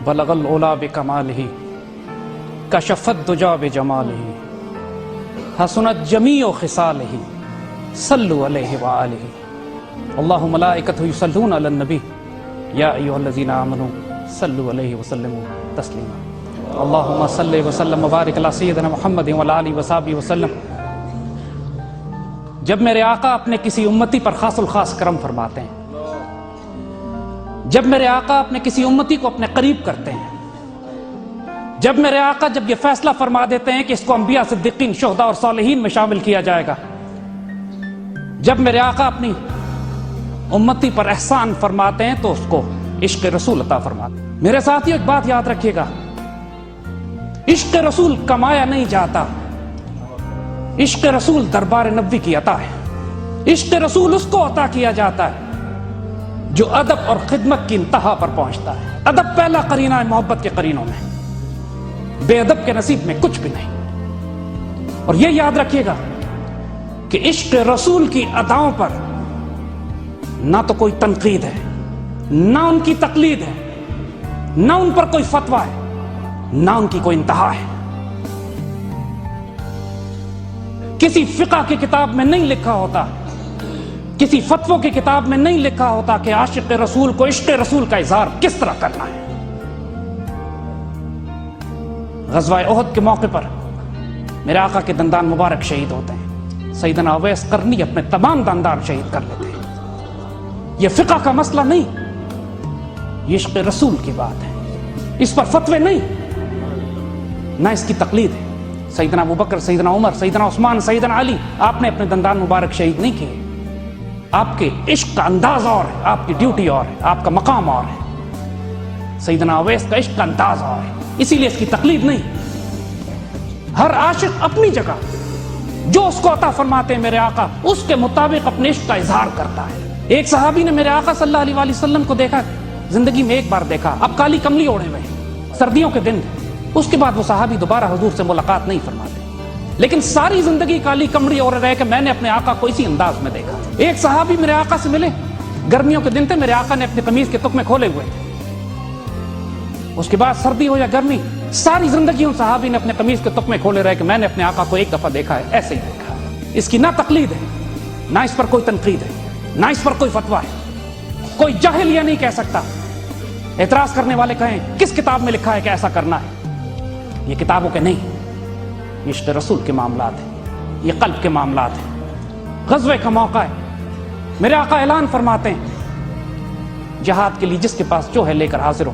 بلغ العلا بکمالہ کشف الدجی بجمالہ حسنت جمیع خصالہ صلوا علیہ وآلہ اللہ ملائکتہ یصلون علی النبی یا ایھا الذین آمنوا صلوا علیہ وسلموا تسلیما اللہم صلی وسلم وبارک علی سیدنا محمد وعلی آلہ وصحبہ وسلم۔ جب میرے آقا اپنے کسی امتی پر خاص الخاص کرم فرماتے ہیں، جب میرے آقا اپنے کسی امتی کو اپنے قریب کرتے ہیں، جب میرے آقا جب یہ فیصلہ فرما دیتے ہیں کہ اس کو انبیاء صدیقین شہداء اور صالحین میں شامل کیا جائے گا، جب میرے آقا اپنی امتی پر احسان فرماتے ہیں تو اس کو عشق رسول عطا فرماتے ہیں۔ میرے ساتھیو ایک بات یاد رکھیے گا، عشق رسول کمایا نہیں جاتا، عشق رسول دربار نبوی کی عطا ہے۔ عشق رسول اس کو عطا کیا جاتا ہے جو ادب اور خدمت کی انتہا پر پہنچتا ہے۔ ادب پہلا قرینہ ہے محبت کے قرینوں میں، بے ادب کے نصیب میں کچھ بھی نہیں۔ اور یہ یاد رکھیے گا کہ عشق رسول کی اداؤں پر نہ تو کوئی تنقید ہے، نہ ان کی تقلید ہے، نہ ان پر کوئی فتویٰ ہے، نہ ان کی کوئی انتہا ہے۔ کسی فقہ کی کتاب میں نہیں لکھا ہوتا، کسی فتووں کی کتاب میں نہیں لکھا ہوتا کہ عاشق رسول کو عشق رسول کا اظہار کس طرح کرنا ہے۔ غزوہ احد کے موقع پر میرے آقا کے دندان مبارک شہید ہوتے ہیں، سیدنا اویس قرنی اپنے تمام دندان شہید کر لیتے ہیں۔ یہ فقہ کا مسئلہ نہیں، یہ عشق رسول کی بات ہے، اس پر فتوے نہیں، نہ اس کی تقلید ہے۔ سیدنا ابوبکر، سیدنا عمر، سیدنا عثمان، سیدنا علی، آپ نے اپنے دندان مبارک شہید نہیں کیے۔ آپ کے عشق کا انداز اور ہے، آپ کی ڈیوٹی اور ہے، آپ کا مقام اور ہے۔ سیدنا اویس کا عشق کا انداز اور ہے، اسی لیے اس کی تقلید نہیں۔ ہر عاشق اپنی جگہ جو اس کو عطا فرماتے ہیں میرے آقا، اس کے مطابق اپنے عشق کا اظہار کرتا ہے۔ ایک صحابی نے میرے آقا صلی اللہ علیہ وسلم کو دیکھا، زندگی میں ایک بار دیکھا، اب کالی کملی اوڑھے ہوئے، سردیوں کے دن، اس کے بعد وہ صحابی دوبارہ حضور سے ملاقات نہیں فرماتے، لیکن ساری زندگی کالی کمری اوڑھے رہے کہ میں نے اپنے آقا کو اسی انداز میں دیکھا۔ ایک صحابی میرے آقا سے ملے، گرمیوں کے دن تھے، میرے آقا نے اپنی قمیض کے تکمے کھولے ہوئے تھے۔ اس کے بعد سردی ہو یا گرمی، ساری زندگی ان صحابی نے اپنے قمیض کے تکمے کھولے رہے کہ میں نے اپنے آقا کو ایک دفعہ دیکھا ہے، ایسے ہی دیکھا ہے۔ اس کی نہ تقلید ہے، نہ اس پر کوئی تنقید ہے، نہ اس پر کوئی فتویٰ ہے۔ کوئی جاہل یہ نہیں کہہ سکتا، اعتراض کرنے والے کہیں کس کتاب میں لکھا ہے کہ ایسا کرنا ہے۔ یہ کتابوں کے نہیں، یہ عشق رسول کے معاملات ہیں، یہ قلب کے معاملات ہیں۔ غزوے کا موقع ہے، میرے آقا اعلان فرماتے ہیں جہاد کے لیے جس کے پاس جو ہے لے کر حاضر ہو۔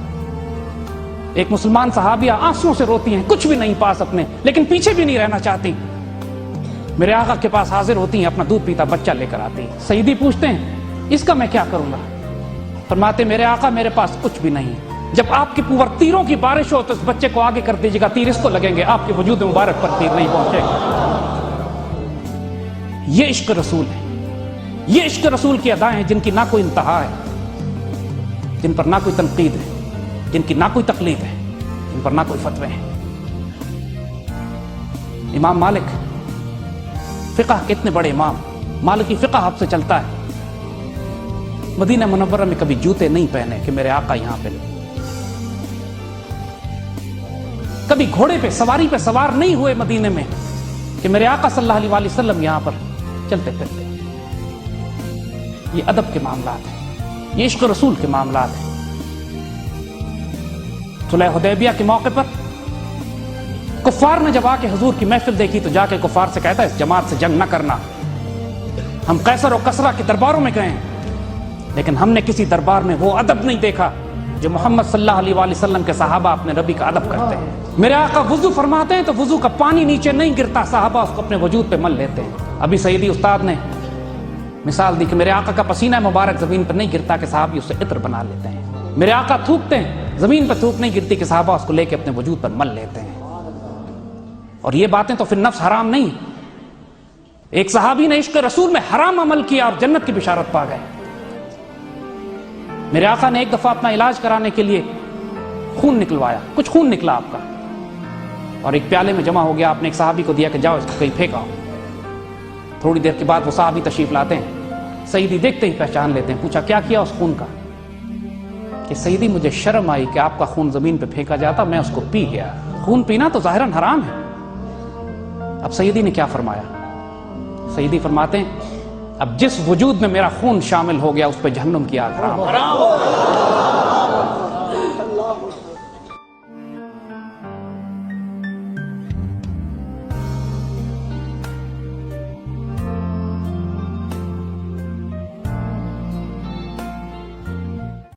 ایک مسلمان صحابیہ آنسوؤں سے روتی ہیں، کچھ بھی نہیں پاس اپنے، لیکن پیچھے بھی نہیں رہنا چاہتی، میرے آقا کے پاس حاضر ہوتی ہیں، اپنا دودھ پیتا بچہ لے کر آتی ہیں۔ سیدی پوچھتے ہیں اس کا میں کیا کروں گا؟ فرماتے میرے آقا میرے پاس کچھ بھی نہیں، جب آپ کی پور تیروں کی بارش ہو تو اس بچے کو آگے کر دیجیے گا، تیر اس کو لگیں گے، آپ کے وجود مبارک پر تیر نہیں پہنچے گا۔ یہ عشق رسول ہے، یہ عشق رسول کی ادائیں ہیں جن کی نہ کوئی انتہا ہے، جن پر نہ کوئی تنقید ہے، جن کی نہ کوئی تقلید ہے، جن پر نہ کوئی فتوے ہیں۔ امام مالک فقہ کے اتنے بڑے امام، مالکی فقہ آپ سے چلتا ہے، مدینہ منورہ میں کبھی جوتے نہیں پہنے کہ میرے آقا یہاں پہ، کبھی گھوڑے پہ سواری پہ سوار نہیں ہوئے مدینے میں کہ میرے آقا صلی اللہ علیہ وسلم یہاں پر چلتے پھرتے۔ یہ ادب کے معاملات ہیں، یہ عشق رسول کے معاملات ہیں۔ صلح حدیبیہ کے موقع پر کفار نے جب آ کے حضور کی محفل دیکھی تو جا کے کفار سے کہتا ہے اس جماعت سے جنگ نہ کرنا، ہم قیصر و کسریٰ کے درباروں میں گئے لیکن ہم نے کسی دربار میں وہ ادب نہیں دیکھا جو محمد صلی اللہ علیہ وسلم کے صحابہ اپنے نبی کا ادب کرتے ہیں۔ میرے آقا وضو فرماتے ہیں تو وضو کا پانی نیچے نہیں گرتا، صحابہ اس کو اپنے وجود پہ مل لیتے ہیں۔ ابھی سیدی استاد نے مثال دی کہ میرے آقا کا پسینہ مبارک زمین پر نہیں گرتا کہ صحابی اس سے عطر بنا لیتے ہیں۔ میرے آقا تھوکتے ہیں، زمین پر تھوک نہیں گرتی کہ صحابہ اس کو لے کے اپنے وجود پر مل لیتے ہیں۔ اور یہ باتیں تو پھر نفس حرام نہیں، ایک صحابی نے عشق رسول میں حرام عمل کیا اور جنت کی بشارت پا گئے۔ میرے آقا نے ایک دفعہ اپنا علاج کرانے کے لیے خون نکلوایا، کچھ خون نکلا آپ کا، اور ایک پیالے میں جمع ہو گیا، آپ نے ایک صحابی کو دیا کہ جاؤ اس کو کہیں پھینکا۔ تھوڑی دیر کے بعد وہ صحابی تشریف لاتے ہیں، سیدی دیکھتے ہی پہچان لیتے ہیں، پوچھا کیا کیا اس خون کا؟ کہ سیدی مجھے شرم آئی کہ آپ کا خون زمین پہ پھینکا جاتا، میں اس کو پی گیا۔ خون پینا تو ظاہراً حرام ہے۔ اب سیدی نے کیا فرمایا؟ سیدی فرماتے ہیں اب جس وجود میں میرا خون شامل ہو گیا اس پہ جہنم کی آگ حرام ہے۔